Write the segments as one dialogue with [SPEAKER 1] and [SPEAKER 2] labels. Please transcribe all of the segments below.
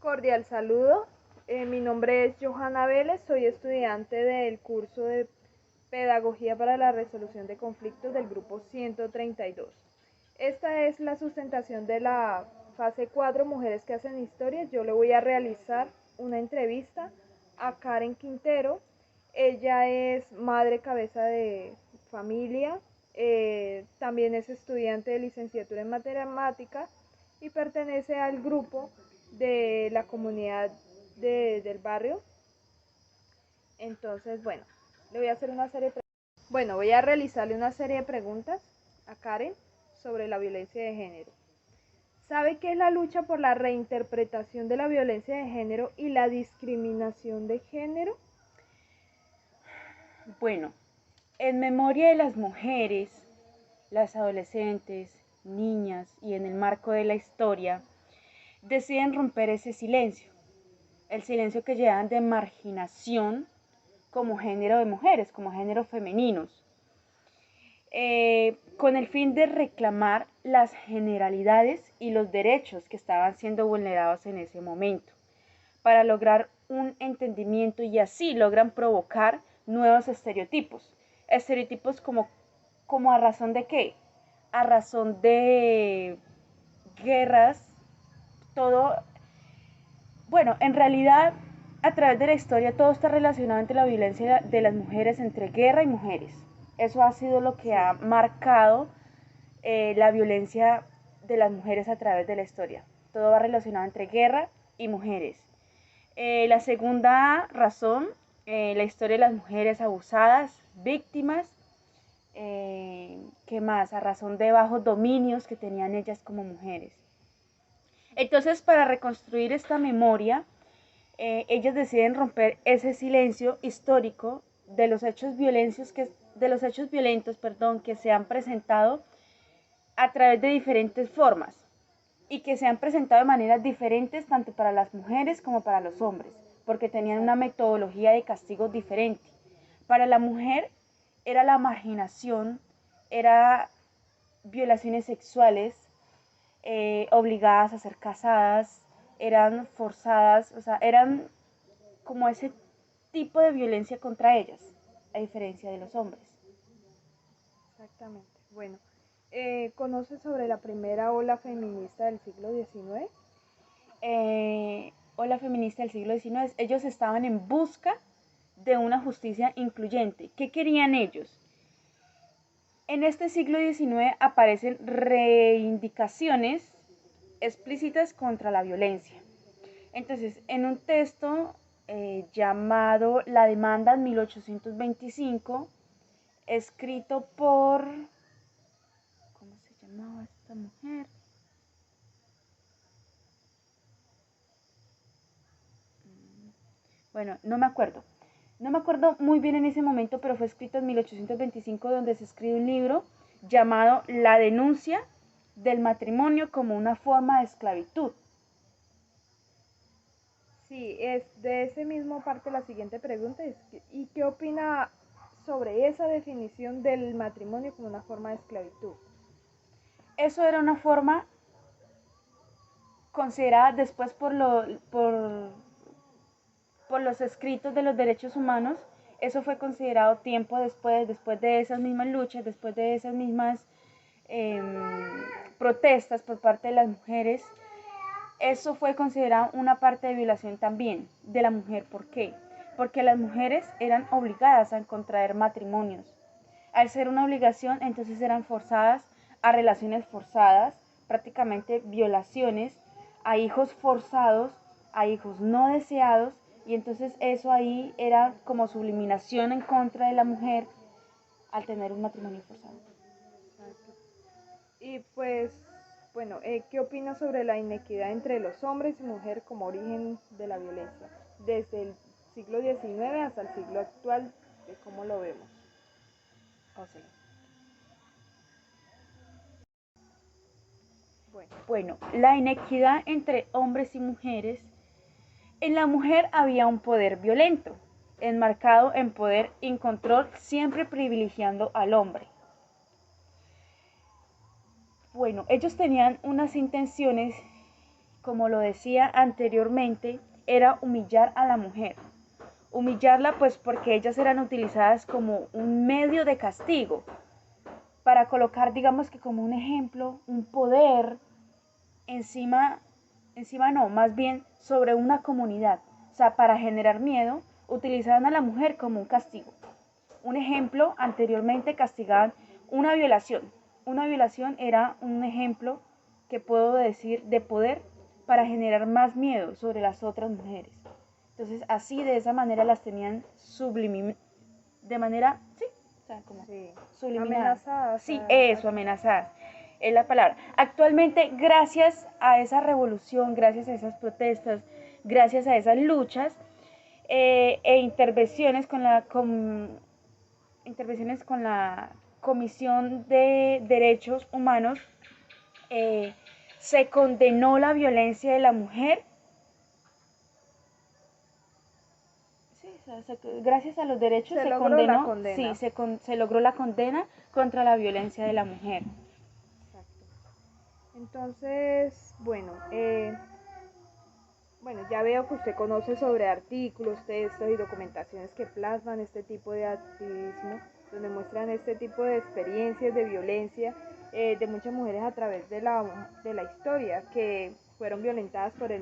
[SPEAKER 1] Cordial saludo. Mi nombre es Johanna Vélez, soy estudiante del curso de Pedagogía para la Resolución de Conflictos del grupo 132. Esta es la sustentación de la fase 4, Mujeres que hacen historias. Yo le voy a realizar una entrevista a Karen Quintero. Ella es madre cabeza de familia, también es estudiante de licenciatura en matemática y pertenece al grupo de la comunidad del barrio. Entonces, bueno, le voy a hacer una serie de voy a realizarle una serie de preguntas a Karen sobre la violencia de género. ¿Sabe qué es la lucha por la reinterpretación de la violencia de género y la discriminación de género?
[SPEAKER 2] Bueno, en memoria de las mujeres, las adolescentes, niñas y en el marco de la historia, deciden romper ese silencio, el silencio que llevan de marginación como género de mujeres, como géneros femeninos, con el fin de reclamar las generalidades y los derechos que estaban siendo vulnerados en ese momento, para lograr un entendimiento y así logran provocar nuevos estereotipos. Estereotipos como a razón de qué? A razón de guerras, todo. Bueno, en realidad, a través de la historia todo está relacionado entre la violencia de las mujeres, entre guerra y mujeres. Eso ha sido lo que ha marcado la violencia de las mujeres a través de la historia. Todo va relacionado entre guerra y mujeres. La segunda razón, la historia de las mujeres abusadas, víctimas, ¿qué más? A razón de bajos dominios que tenían ellas como mujeres. Entonces, para reconstruir esta memoria, ellas deciden romper ese silencio histórico de los hechos violentos que se han presentado a través de diferentes formas y que se han presentado de maneras diferentes tanto para las mujeres como para los hombres, porque tenían una metodología de castigo diferente. Para la mujer era la marginación, era violaciones sexuales, obligadas a ser casadas, eran forzadas, o sea, eran como ese tipo de violencia contra ellas, a diferencia de los hombres.
[SPEAKER 1] Exactamente. Bueno, ¿conoce sobre la primera ola feminista del siglo XIX?
[SPEAKER 2] Ola feminista del siglo XIX, ellos estaban en busca de una justicia incluyente. ¿Qué querían ellos? En este siglo XIX aparecen reivindicaciones explícitas contra la violencia. Entonces, en un texto llamado La demanda en 1825, escrito por, ¿cómo se llamaba esta mujer? Bueno, no me acuerdo. No me acuerdo muy bien en ese momento, pero fue escrito en 1825, donde se escribe un libro llamado La denuncia del matrimonio como una forma de esclavitud.
[SPEAKER 1] Sí, es de ese mismo parte la siguiente pregunta ¿y qué opina sobre esa definición del matrimonio como una forma de esclavitud?
[SPEAKER 2] Eso era una forma considerada después por los escritos de los derechos humanos. Eso fue considerado tiempo después de esas mismas luchas, después de esas mismas eh, protestas por parte de las mujeres. Eso fue considerado una parte de violación también de la mujer. ¿Por qué? Porque las mujeres eran obligadas a contraer matrimonios. Al ser una obligación, entonces eran forzadas a relaciones forzadas, prácticamente violaciones, a hijos forzados, a hijos no deseados, y entonces eso ahí era como subliminación en contra de la mujer al tener un matrimonio forzado.
[SPEAKER 1] Exacto. Y pues, bueno, ¿qué opina sobre la inequidad entre los hombres y mujeres como origen de la violencia? Desde el siglo XIX hasta el siglo actual, ¿cómo lo vemos?
[SPEAKER 2] O sea,
[SPEAKER 1] Bueno,
[SPEAKER 2] bueno, la inequidad entre hombres y mujeres. En la mujer había un poder violento, enmarcado en poder y control, siempre privilegiando al hombre. Bueno, ellos tenían unas intenciones como lo decía anteriormente, era humillar a la mujer. Humillarla pues porque ellas eran utilizadas como un medio de castigo, para colocar, digamos que como un ejemplo, un poder encima, encima no, más bien sobre una comunidad. O sea, para generar miedo, utilizaban a la mujer como un castigo. Un ejemplo, anteriormente castigaban una violación. Una violación era un ejemplo que puedo decir de poder para generar más miedo sobre las otras mujeres. Entonces, así de esa manera las tenían de manera, sí, o sea, como
[SPEAKER 1] Sí.
[SPEAKER 2] subliminadas.
[SPEAKER 1] Amenazadas.
[SPEAKER 2] Sí, eso, amenazadas. Es la palabra. Actualmente, gracias a esa revolución, gracias a esas protestas, gracias a esas luchas intervenciones con la Comisión de Derechos Humanos, se condenó la violencia de la mujer. Sí, o sea, gracias a los derechos se
[SPEAKER 1] logró la
[SPEAKER 2] condenó,
[SPEAKER 1] condena.
[SPEAKER 2] sí, se logró la condena contra la violencia de la mujer.
[SPEAKER 1] Exacto. Entonces, bueno, ya veo que usted conoce sobre artículos, textos y documentaciones que plasman este tipo de activismo, donde muestran este tipo de experiencias de violencia de muchas mujeres a través de la historia, que fueron violentadas por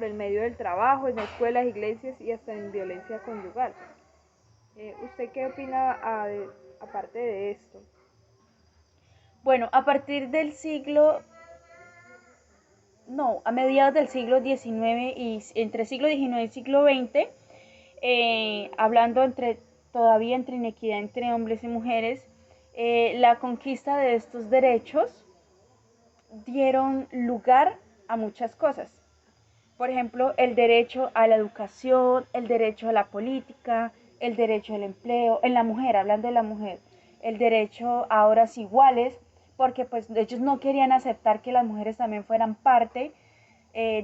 [SPEAKER 1] el medio del trabajo, en escuelas, iglesias y hasta en violencia conyugal. ¿Usted qué opina aparte de esto?
[SPEAKER 2] Bueno, a partir del siglo, no, a mediados del siglo XIX y entre siglo XIX y siglo XX, hablando todavía entre inequidad entre hombres y mujeres, la conquista de estos derechos dieron lugar a muchas cosas. Por ejemplo, el derecho a la educación, el derecho a la política, el derecho al empleo, en la mujer, hablando de la mujer, el derecho a horas iguales, porque pues ellos no querían aceptar que las mujeres también fueran parte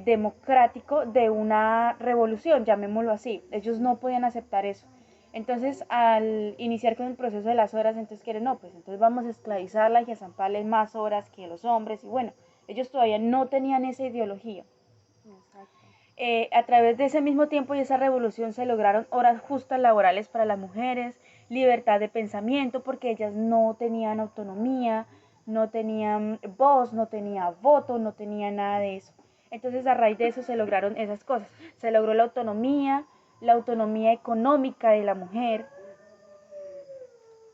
[SPEAKER 2] democrático de una revolución, llamémoslo así. Ellos no podían aceptar eso. Entonces, al iniciar con el proceso de las horas, entonces quieren, no, pues entonces vamos a esclavizarlas y a zamparles más horas que los hombres. Y bueno, ellos todavía no tenían esa ideología.
[SPEAKER 1] Exacto.
[SPEAKER 2] A través de ese mismo tiempo y esa revolución se lograron horas justas laborales para las mujeres, libertad de pensamiento, porque ellas no tenían autonomía, no tenían voz, no tenían voto, no tenían nada de eso. Entonces a raíz de eso se lograron esas cosas. Se logró la autonomía económica de la mujer,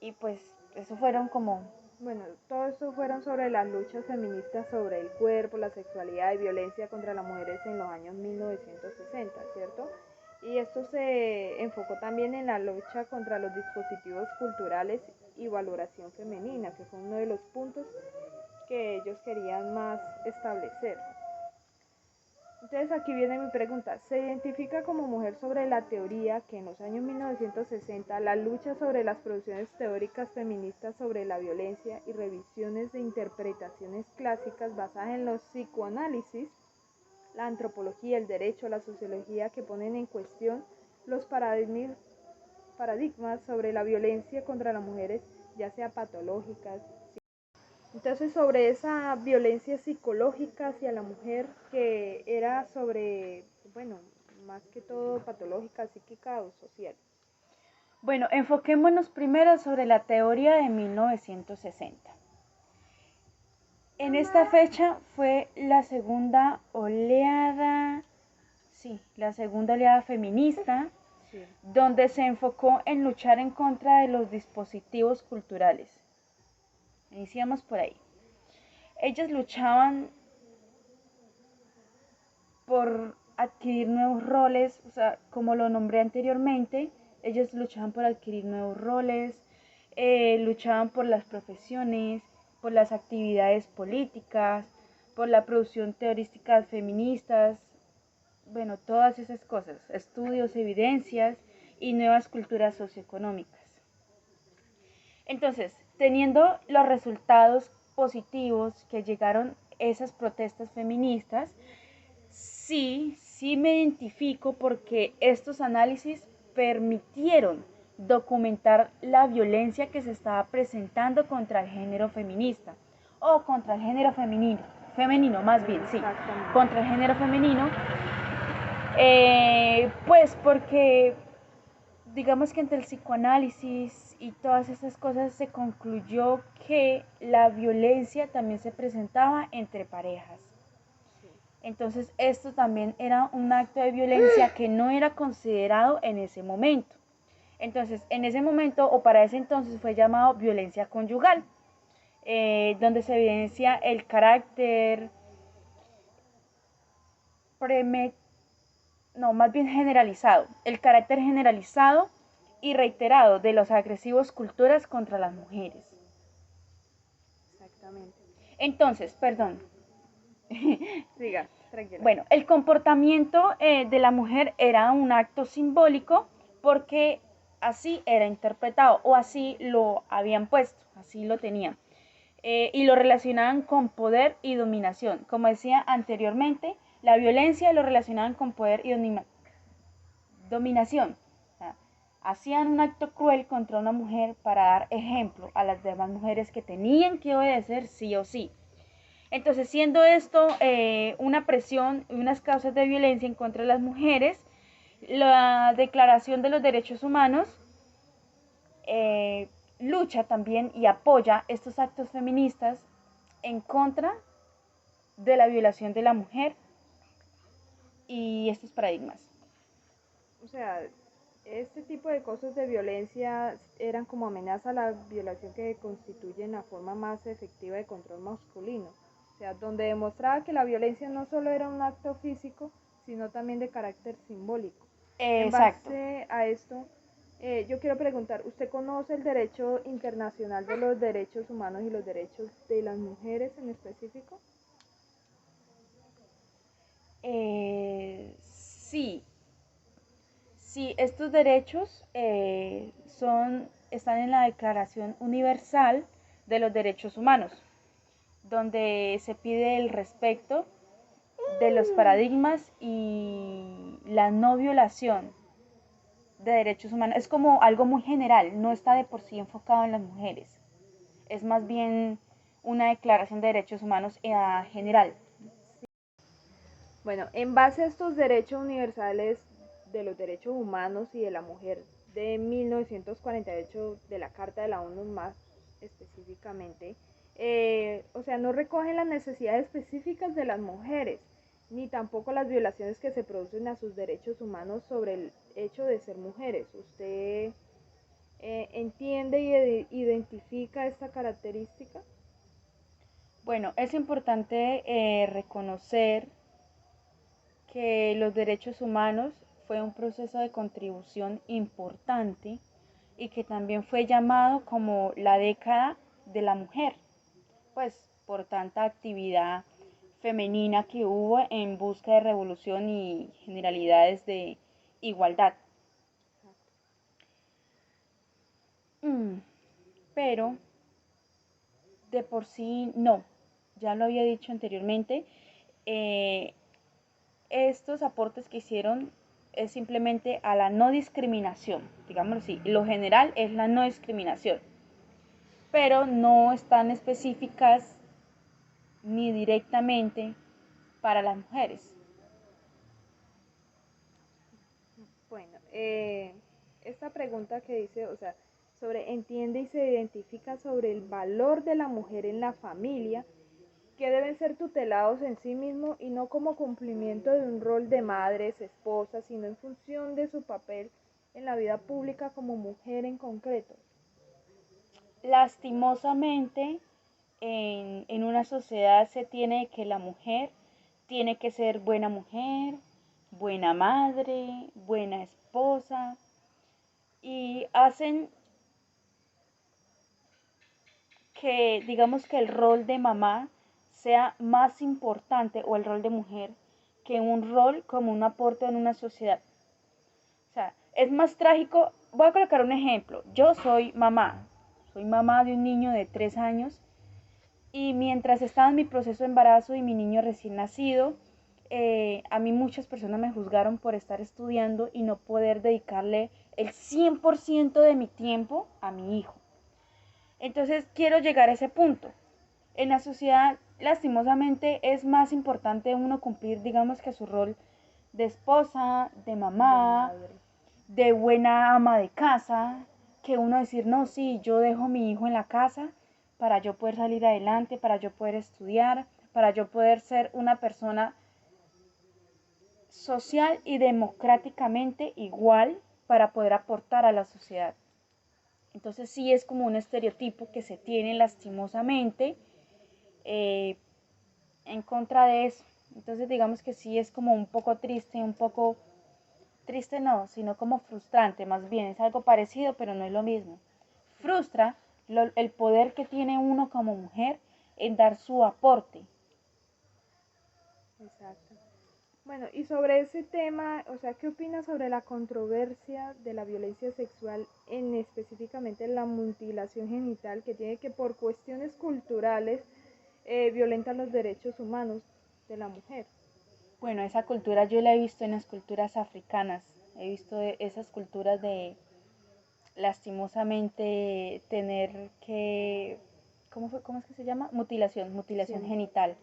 [SPEAKER 2] y pues eso fueron como...
[SPEAKER 1] Bueno, todo esto fueron sobre las luchas feministas sobre el cuerpo, la sexualidad y violencia contra las mujeres en los años 1960, ¿cierto? Y esto se enfocó también en la lucha contra los dispositivos culturales y valoración femenina, que fue uno de los puntos que ellos querían más establecer. Entonces aquí viene mi pregunta, ¿se identifica como mujer sobre la teoría que en los años 1960 la lucha sobre las producciones teóricas feministas sobre la violencia y revisiones de interpretaciones clásicas basadas en los psicoanálisis, la antropología, el derecho, la sociología que ponen en cuestión los paradigmas sobre la violencia contra las mujeres, ya sea patológicas? Entonces, sobre esa violencia psicológica hacia la mujer, que era sobre, bueno, más que todo patológica, psíquica o social.
[SPEAKER 2] Bueno, enfoquémonos primero sobre la teoría de 1960. En esta fecha fue la segunda oleada, sí, la segunda oleada feminista,
[SPEAKER 1] Sí.
[SPEAKER 2] donde se enfocó en luchar en contra de los dispositivos culturales. Iniciamos por ahí. Ellas luchaban por adquirir nuevos roles, o sea, como lo nombré anteriormente, ellos luchaban por adquirir nuevos roles, luchaban por las profesiones, por las actividades políticas, por la producción teorística feministas, bueno, todas esas cosas, estudios, evidencias y nuevas culturas socioeconómicas. Entonces, teniendo los resultados positivos que llegaron esas protestas feministas, sí me identifico porque estos análisis permitieron documentar la violencia que se estaba presentando contra el género feminista o contra el género femenino. femenino, más bien, sí,
[SPEAKER 1] Exactamente.
[SPEAKER 2] contra el género femenino, pues porque digamos que entre el psicoanálisis y todas esas cosas se concluyó que la violencia también se presentaba entre parejas.
[SPEAKER 1] Sí.
[SPEAKER 2] Entonces esto también era un acto de violencia que no era considerado en ese momento. Entonces, en ese momento o para ese entonces fue llamado violencia conyugal, donde se evidencia el carácter no, más bien generalizado, el carácter generalizado y reiterado de los agresivos culturas contra las mujeres.
[SPEAKER 1] Exactamente.
[SPEAKER 2] Entonces, perdón.
[SPEAKER 1] Siga, tranquila.
[SPEAKER 2] Bueno, el comportamiento de la mujer era un acto simbólico porque así era interpretado o así lo habían puesto, así lo tenían. Y lo relacionaban con poder y dominación. Como decía anteriormente, la violencia lo relacionaban con poder y dominación. O sea, hacían un acto cruel contra una mujer para dar ejemplo a las demás mujeres que tenían que obedecer sí o sí. Entonces, siendo esto una presión y unas causas de violencia en contra de las mujeres, la Declaración de los Derechos Humanos lucha también y apoya estos actos feministas en contra de la violación de la mujer y estos paradigmas.
[SPEAKER 1] O sea, este tipo de cosas de violencia eran como amenaza a la violación que constituyen la forma más efectiva de control masculino. O sea, donde demostraba que la violencia no solo era un acto físico, sino también de carácter simbólico. En
[SPEAKER 2] Exacto.
[SPEAKER 1] base a esto, yo quiero preguntar, ¿usted conoce el derecho internacional de los derechos humanos y los derechos de las mujeres en específico?
[SPEAKER 2] Sí, sí, estos derechos están en la Declaración Universal de los Derechos Humanos, donde se pide el respeto de los paradigmas y la no violación de derechos humanos. Es como algo muy general, no está de por sí enfocado en las mujeres. Es más bien una declaración de derechos humanos general.
[SPEAKER 1] Bueno, en base a estos derechos universales de los derechos humanos y de la mujer de 1948 de la Carta de la ONU más específicamente, o sea, no recogen las necesidades específicas de las mujeres, ni tampoco las violaciones que se producen a sus derechos humanos sobre el hecho de ser mujeres. ¿Usted entiende y identifica esta característica?
[SPEAKER 2] Bueno, es importante reconocer que los derechos humanos fue un proceso de contribución importante y que también fue llamado como la década de la mujer, pues por tanta actividad femenina que hubo en busca de revolución y generalidades de igualdad. Pero de por sí no, ya lo había dicho anteriormente, eh, estos aportes que hicieron es simplemente a la no discriminación, digámoslo así, lo general es la no discriminación, pero no están específicas ni directamente para las mujeres.
[SPEAKER 1] Bueno, esta pregunta que dice, o sea, sobre entiende y se identifica sobre el valor de la mujer en la familia, que deben ser tutelados en sí mismos y no como cumplimiento de un rol de madres, esposas, sino en función de su papel en la vida pública como mujer en concreto.
[SPEAKER 2] Lastimosamente, en una sociedad se tiene que la mujer tiene que ser buena mujer, buena madre, buena esposa, y hacen que digamos que el rol de mamá sea más importante o el rol de mujer que un rol como un aporte en una sociedad. O sea, es más trágico. Voy a colocar un ejemplo. Yo soy mamá de un niño de 3 años y mientras estaba en mi proceso de embarazo y mi niño recién nacido, a mí muchas personas me juzgaron por estar estudiando y no poder dedicarle el 100% de mi tiempo a mi hijo. Entonces quiero llegar a ese punto. En la sociedad lastimosamente es más importante uno cumplir, digamos que su rol de esposa, de mamá, de buena ama de casa, que uno decir, no, sí, yo dejo a mi hijo en la casa para yo poder salir adelante, para yo poder estudiar, para yo poder ser una persona social y democráticamente igual para poder aportar a la sociedad. Entonces sí es como un estereotipo que se tiene lastimosamente eh, en contra de eso. Entonces digamos que sí es como un poco triste, un poco triste no, sino como frustrante, más bien es algo parecido pero no es lo mismo. Frustra el poder que tiene uno como mujer en dar su aporte.
[SPEAKER 1] Exacto. Bueno, y sobre ese tema, o sea, ¿qué opinas sobre la controversia de la violencia sexual, en específicamente la mutilación genital, que tiene que por cuestiones culturales violentan los derechos humanos de la mujer?
[SPEAKER 2] Bueno, esa cultura yo la he visto en las culturas africanas, he visto esas culturas de lastimosamente tener que, ¿cómo es que se llama? Mutilación
[SPEAKER 1] Sí.
[SPEAKER 2] genital.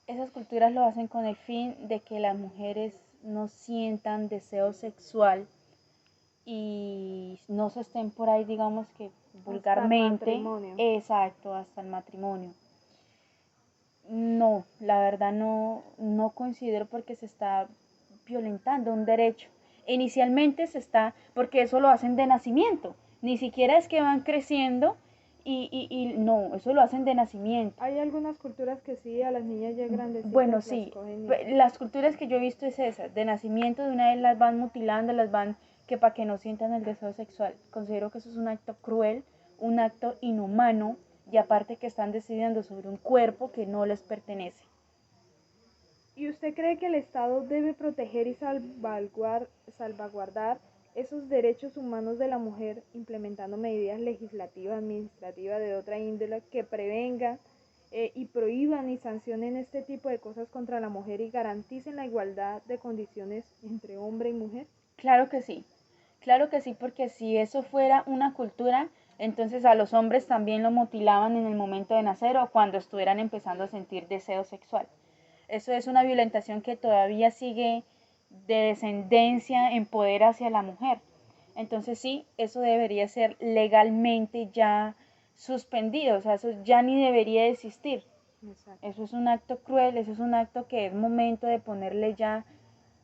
[SPEAKER 2] Esas culturas lo hacen con el fin de que las mujeres no sientan deseo sexual y no se estén por ahí, digamos que
[SPEAKER 1] Hasta el
[SPEAKER 2] vulgarmente,
[SPEAKER 1] matrimonio.
[SPEAKER 2] exacto, hasta el matrimonio. No, la verdad no considero porque se está violentando un derecho. Inicialmente se está, porque eso lo hacen de nacimiento, ni siquiera es que van creciendo y no, eso lo hacen de nacimiento.
[SPEAKER 1] Hay algunas culturas que sí, a las niñas ya
[SPEAKER 2] Bueno,
[SPEAKER 1] grandecitas las
[SPEAKER 2] sí,
[SPEAKER 1] cogen y...
[SPEAKER 2] las culturas que yo he visto es esas, de nacimiento de una vez las van mutilando, las van que para que no sientan el deseo sexual. Considero que eso es un acto cruel, un acto inhumano y aparte que están decidiendo sobre un cuerpo que no les pertenece.
[SPEAKER 1] ¿Y usted cree que el Estado debe proteger y salvaguardar esos derechos humanos de la mujer implementando medidas legislativas, administrativas de otra índole que prevengan y prohíban y sancionen este tipo de cosas contra la mujer y garanticen la igualdad de condiciones entre hombre y mujer?
[SPEAKER 2] Claro que sí, porque si eso fuera una cultura, entonces a los hombres también lo mutilaban en el momento de nacer o cuando estuvieran empezando a sentir deseo sexual. Eso es una violentación que todavía sigue de descendencia en poder hacia la mujer. Entonces sí, eso debería ser legalmente ya suspendido, o sea, eso ya ni debería existir.
[SPEAKER 1] Exacto.
[SPEAKER 2] Eso es un acto cruel, eso es un acto que es momento de ponerle ya,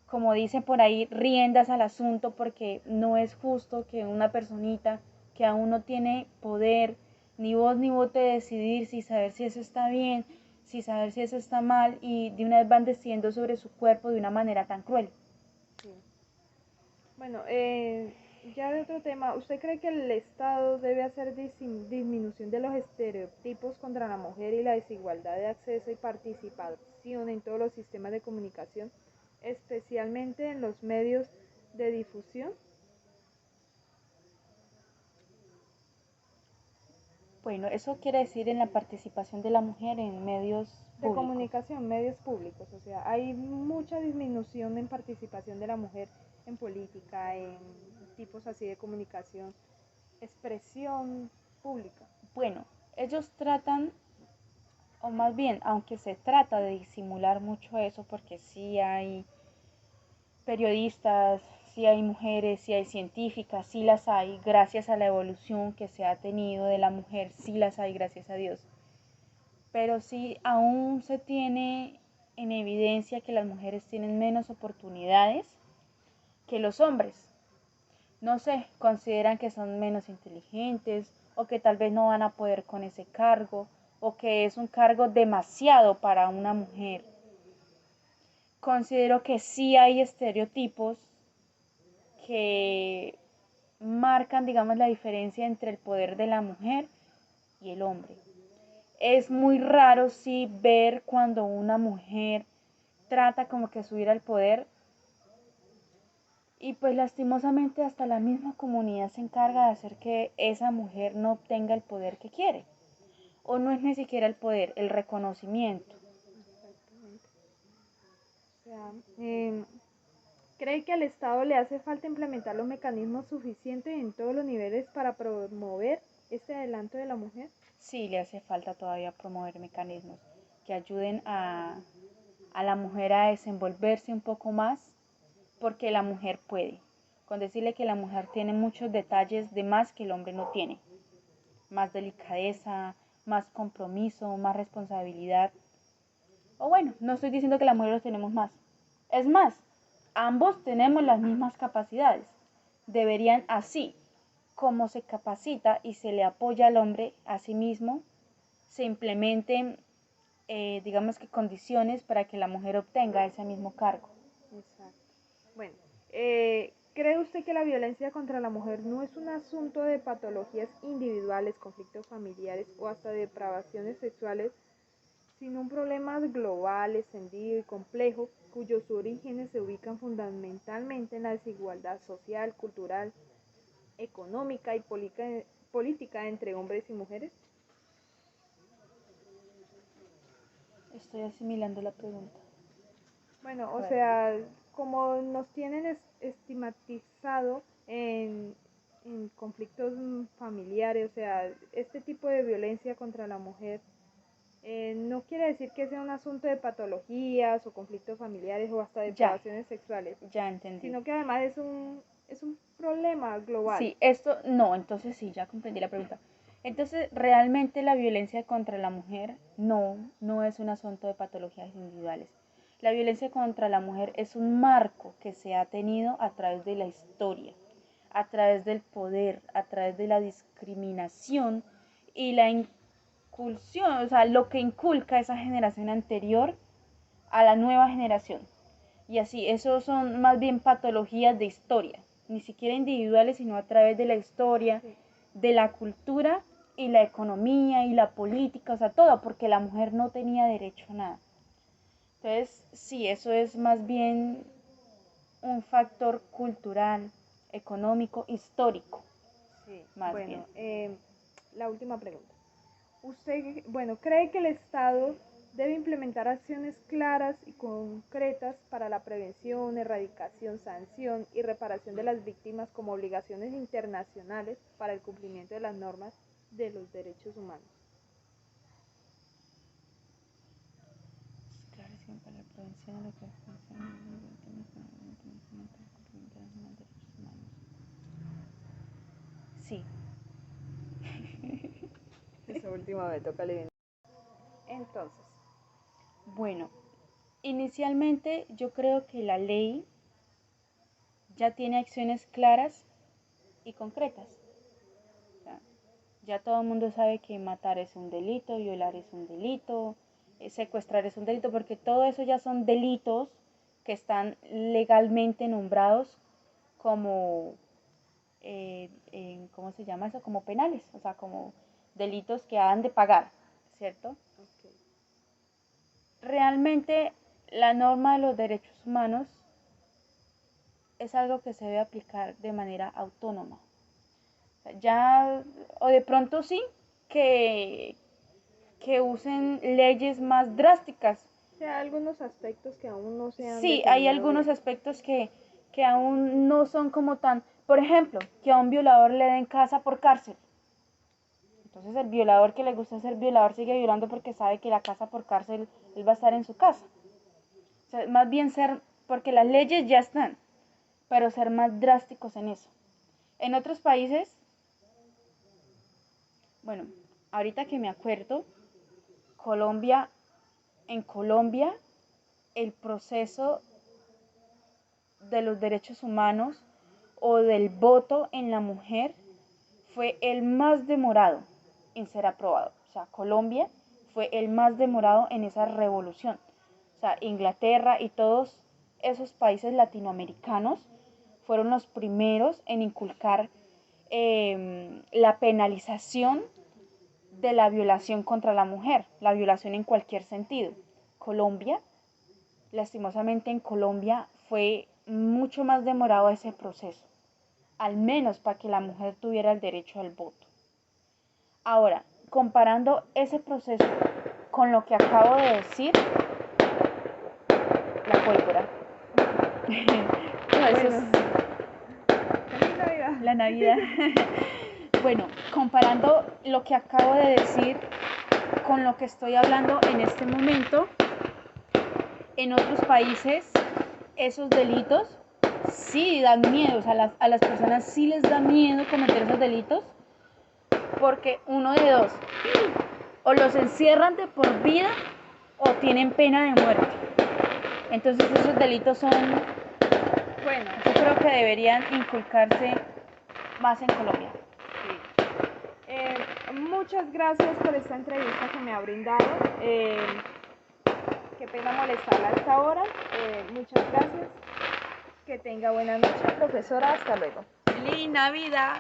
[SPEAKER 2] como dicen por ahí, riendas al asunto porque no es justo que una personita que aún no tiene poder, ni voz ni voto de decidir si saber si eso está bien, si saber si eso está mal y de una vez van decidiendo sobre su cuerpo de una manera tan cruel.
[SPEAKER 1] Sí. Bueno, ya de otro tema, ¿usted cree que el Estado debe hacer disminución de los estereotipos contra la mujer y la desigualdad de acceso y participación en todos los sistemas de comunicación, especialmente en los medios de difusión?
[SPEAKER 2] Bueno, eso quiere decir en la participación de la mujer en medios
[SPEAKER 1] De
[SPEAKER 2] públicos.
[SPEAKER 1] comunicación, medios públicos, o sea, hay mucha disminución en participación de la mujer en política, en tipos así de comunicación, expresión pública.
[SPEAKER 2] Bueno, ellos tratan, o más bien, aunque se trata de disimular mucho eso, porque sí hay periodistas, sí hay mujeres, sí hay científicas, sí las hay, gracias a la evolución que se ha tenido de la mujer, sí las hay, gracias a Dios. Pero sí aún se tiene en evidencia que las mujeres tienen menos oportunidades que los hombres. No sé, consideran que son menos inteligentes o que tal vez no van a poder con ese cargo o que es un cargo demasiado para una mujer. Considero que sí hay estereotipos que marcan, digamos, la diferencia entre el poder de la mujer y el hombre. Es muy raro sí ver cuando una mujer trata como que subir al poder y pues lastimosamente hasta la misma comunidad se encarga de hacer que esa mujer no obtenga el poder que quiere. O no es ni siquiera el poder, el reconocimiento.
[SPEAKER 1] Exactamente. O sea, ¿cree que al Estado le hace falta implementar los mecanismos suficientes en todos los niveles para promover este adelanto de la mujer?
[SPEAKER 2] Sí, le hace falta todavía promover mecanismos. que ayuden a la mujer a desenvolverse un poco más, porque la mujer puede. Con decirle que la mujer tiene muchos detalles de más que el hombre no tiene. Más delicadeza, más compromiso, más responsabilidad. O bueno, no estoy diciendo que las mujeres tenemos más. Es más, ambos tenemos las mismas capacidades. Deberían así, como se capacita y se le apoya al hombre a sí mismo, se implementen, digamos que condiciones para que la mujer obtenga ese mismo cargo.
[SPEAKER 1] Exacto. Bueno, ¿cree usted que la violencia contra la mujer no es un asunto de patologías individuales, conflictos familiares o hasta depravaciones sexuales, sino un problema global, extendido y complejo, cuyos orígenes se ubican fundamentalmente en la desigualdad social, cultural, económica y política entre hombres y mujeres?
[SPEAKER 2] Estoy asimilando la pregunta.
[SPEAKER 1] Bueno, o sea, como nos tienen estigmatizado en conflictos familiares, o sea, este tipo de violencia contra la mujer no quiere decir que sea un asunto de patologías o conflictos familiares o hasta de depravaciones sexuales,
[SPEAKER 2] Ya entendí.
[SPEAKER 1] sino que además es un problema global.
[SPEAKER 2] Sí, esto no, entonces sí, ya comprendí la pregunta. Entonces, realmente la violencia contra la mujer no es un asunto de patologías individuales. La violencia contra la mujer es un marco que se ha tenido a través de la historia, a través del poder, a través de la discriminación y la inculsión, o sea, lo que inculca esa generación anterior a la nueva generación. Y así, eso son más bien patologías de historia, ni siquiera individuales, sino a través de la historia,
[SPEAKER 1] Sí.
[SPEAKER 2] de la cultura y la economía y la política, o sea, todo, porque la mujer no tenía derecho a nada. Entonces, sí, eso es más bien un factor cultural, económico, histórico,
[SPEAKER 1] Sí,
[SPEAKER 2] más
[SPEAKER 1] bueno,
[SPEAKER 2] bien.
[SPEAKER 1] la última pregunta. ¿Usted, cree que el Estado debe implementar acciones claras y concretas para la prevención, erradicación, sanción y reparación de las víctimas como obligaciones internacionales para el cumplimiento de las normas de los derechos humanos?
[SPEAKER 2] Esclarecimiento para la prevención de la corrupción de las víctimas para el cumplimiento de los derechos humanos. Sí.
[SPEAKER 1] Esa última me toca leer. Entonces,
[SPEAKER 2] Bueno, inicialmente yo creo que la ley ya tiene acciones claras y concretas. O sea, ya todo el mundo sabe que matar es un delito, violar es un delito, secuestrar es un delito, porque todo eso ya son delitos que están legalmente nombrados como, ¿cómo se llama eso? Como penales, o sea, como delitos que han de pagar, ¿cierto?
[SPEAKER 1] okay.
[SPEAKER 2] Realmente la norma de los derechos humanos es algo que se debe aplicar de manera autónoma. Ya, o de pronto sí, que usen leyes más drásticas.
[SPEAKER 1] O sea, algunos aspectos que aún no se han
[SPEAKER 2] Sí, hay
[SPEAKER 1] definido
[SPEAKER 2] algunos
[SPEAKER 1] bien.
[SPEAKER 2] aspectos que aún no son como tan, por ejemplo, que a un violador le den casa por cárcel. Entonces el violador que le gusta ser violador sigue violando porque sabe que la casa por cárcel, él va a estar en su casa. O sea, más bien ser, porque las leyes ya están, pero ser más drásticos en eso. En otros países, bueno, ahorita que me acuerdo, Colombia, en Colombia, el proceso de los derechos humanos o del voto en la mujer fue el más demorado en ser aprobado. O sea, Colombia fue el más demorado en esa revolución. O sea, Inglaterra y todos esos países latinoamericanos fueron los primeros en inculcar la penalización de la violación contra la mujer, la violación en cualquier sentido. Colombia, lastimosamente en Colombia fue mucho más demorado ese proceso, al menos para que la mujer tuviera el derecho al voto. Ahora, comparando ese proceso con lo que acabo de decir, la pólvora. No, eso
[SPEAKER 1] Bueno, feliz Navidad.
[SPEAKER 2] La Navidad. Bueno, comparando lo que acabo de decir con lo que estoy hablando en este momento, en otros países esos delitos sí dan miedo, o sea, a las personas sí les da miedo cometer esos delitos, porque uno de dos, o los encierran de por vida o tienen pena de muerte. Entonces esos delitos son, bueno, yo creo que deberían inculcarse más en Colombia.
[SPEAKER 1] Sí. Muchas gracias por esta entrevista que me ha brindado. Qué pena molestarla hasta ahora. Muchas gracias. Que tenga buena noche, profesora. Hasta luego.
[SPEAKER 2] ¡Feliz Navidad!